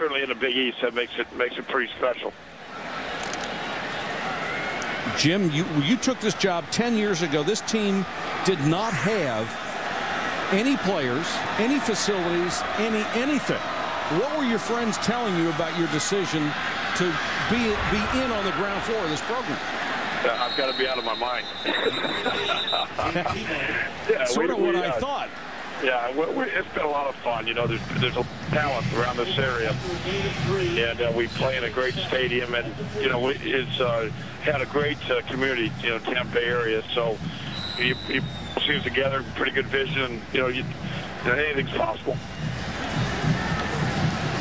certainly in the Big East, that makes it pretty special. Jim, you took this job 10 years ago. This team did not have any players, any facilities, anything. What were your friends telling you about your decision to be in on the ground floor of this program? I've got to be out of my mind. Yeah, sort of what I thought. Yeah, it's been a lot of fun. You know, there's a talent around this area, and we play in a great stadium, and you know, it's had a great community, you know, Tampa Bay area. So you see us together, pretty good vision. You know, anything's possible.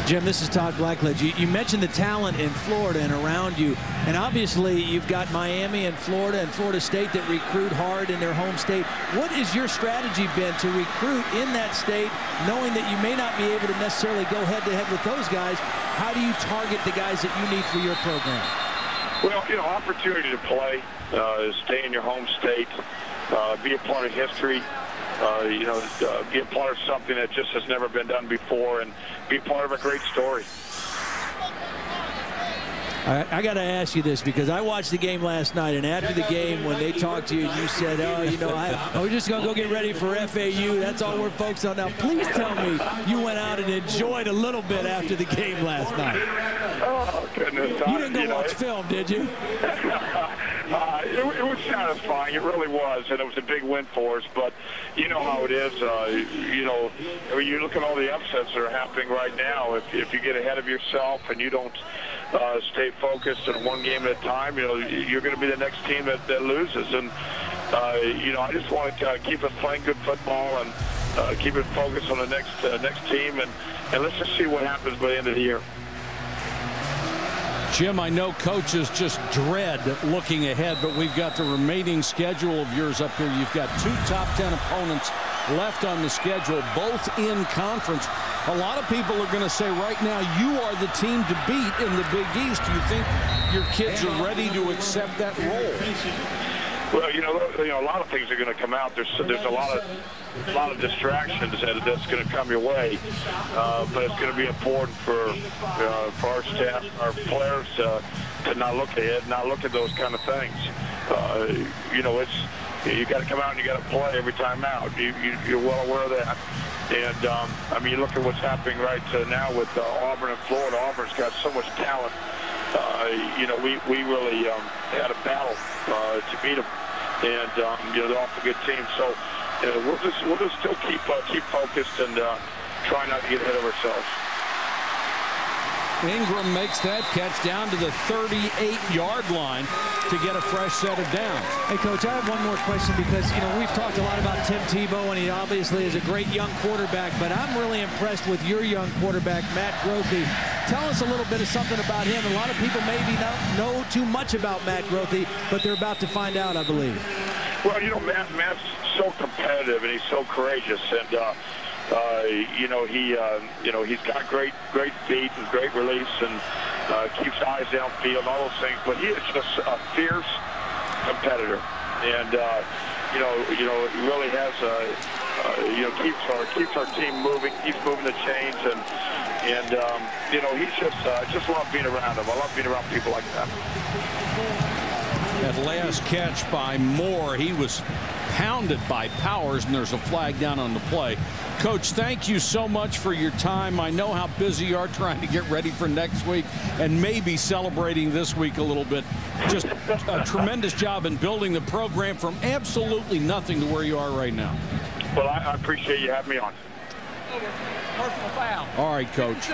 Jim, this is Todd Blackledge. You mentioned the talent in Florida and around you, and obviously you've got Miami and Florida State that recruit hard in their home state. What has your strategy been to recruit in that state, knowing that you may not be able to necessarily go head-to-head with those guys? How do you target the guys that you need for your program? Well, you know, opportunity to play, stay in your home state, be a part of history. You know, be a part of something that just has never been done before, and be part of a great story. I got to ask you this, because I watched the game last night, and after the game, when they talked to you and you said, oh, you know, we're just going to go get ready for FAU. That's all we're focused on now. Please tell me you went out and enjoyed a little bit after the game last night. Oh, goodness. You didn't go watch film, did you? It was satisfying. It really was, and it was a big win for us. But you know how it is. You know, when you look at all the upsets that are happening right now, if you get ahead of yourself and you don't stay focused on one game at a time, you know, you're going to be the next team that loses. And you know, I just want to keep us playing good football and keep it focused on the next team, and let's just see what happens by the end of the year. Jim, I know coaches just dread looking ahead, but we've got the remaining schedule of yours up here. You've got 2 top 10 opponents left on the schedule, both in conference. A lot of people are going to say right now you are the team to beat in the Big East. Do you think your kids are ready to accept that role? Well, you know, a lot of things are going to come out. There's a lot of distractions that's going to come your way, but it's going to be important for our staff, our players to not look ahead, not look at those kind of things. You know, you got to come out and you got to play every time out. You're well aware of that. And I mean, you look at what's happening right now with Auburn and Florida. Auburn's got so much talent. You know, we really had a battle to beat them, and you know, they're off a good team. So you know, we'll just still keep focused and try not to get ahead of ourselves. Ingram makes that catch down to the 38-yard line to get a fresh set of downs. Hey, Coach, I have one more question, because, you know, we've talked a lot about Tim Tebow, and he obviously is a great young quarterback, but I'm really impressed with your young quarterback, Matt Grothe. Tell us a little bit of something about him. A lot of people maybe don't know too much about Matt Grothe, but they're about to find out, I believe. Well, you know, Matt's so competitive, and he's so courageous, and you know, he's got great feet and great release, and keeps eyes downfield and all those things. But he is just a fierce competitor, and you know, he really has you know, keeps our team moving. Keeps moving the chains, and you know, he's just love being around him. I love being around people like that. That last catch by Moore, he was pounded by Powers, and there's a flag down on the play. Coach, thank you so much for your time. I know how busy you are trying to get ready for next week and maybe celebrating this week a little bit. Just a tremendous job in building the program from absolutely nothing to where you are right now. Well, I appreciate you having me on. Personal foul. All right, Coach.